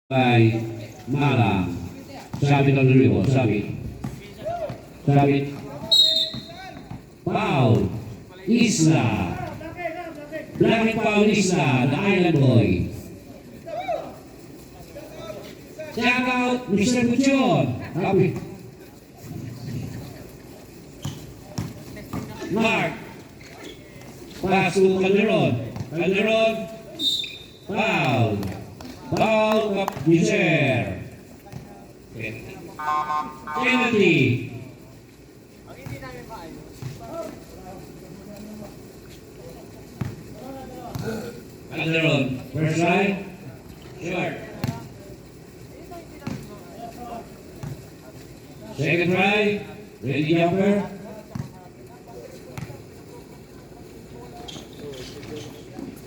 by Malang. Sabit on the rebound. Sabit. Foul. Isla. Blocking foul Isla, the Island Boy. Check out Mr. Puchon. Copy. Mark. Pass to Calderon. Foul. Foul of Miser. Penalty. Calderon. First line. Short. Second try. Ready jumper.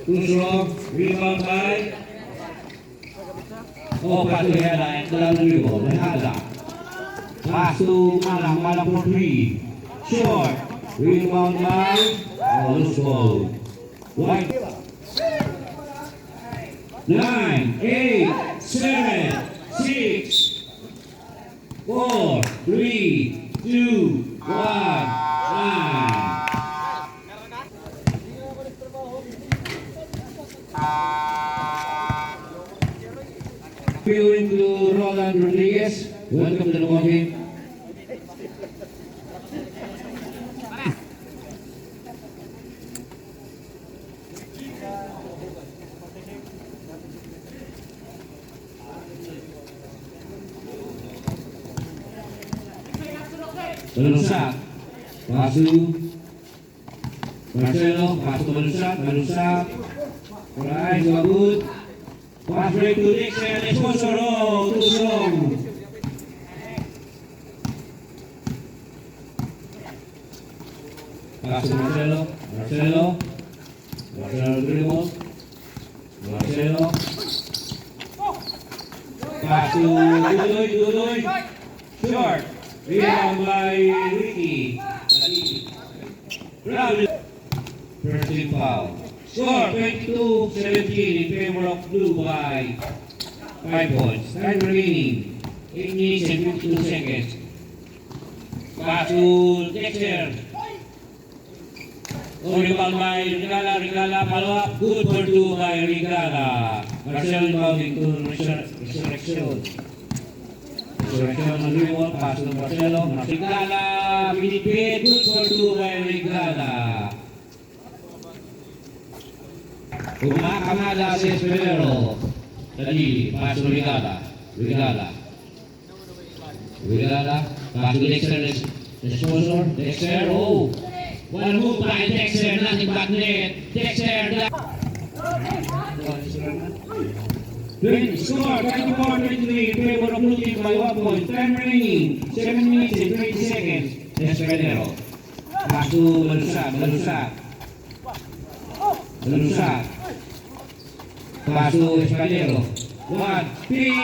Too strong. Rebound by. Pass to Hela and the rebound. Hela. Pass to Malang for three. Short. Rebound by. Loose ball. White. 9, 8, 7, 6, 4, 3, 2, 1, 9. Viewing to Roland Rodriguez. Welcome to the coffee. Malusak. Pasu. Marcelo. Pasu Malusak. Right. Good. Pass break to Dixon. Sponsor. Too strong. Pasu Marcelo. Marcelo dribble. Marcelo. Pasu Dudoy. Short. Rebound by Ricky. First team foul. Score 22-17 in favor of Blue by 5 points. Time remaining 8 minutes and 52 seconds. Pass to Dexter. Rebound by Rigala follow up. Good for 2 by Rigala. Marcel rebounding to Resurrection. Resurrection on the wall, pass to Marcelo. Rigala, pinipit. Good for 2 by Rigala. Kumakamada si Espinero. Tadi, pass to Rigala. Pass to Dexter. The sponsor, Dexter. Oh, one move by Dexter, nothing but net. Dexter. Score 24-23 in favor of Blue Team by 1 point. Time remaining 7 minutes and 20 seconds. Espinero. Pass to Malusak. Pass to Espinero. 1, 3.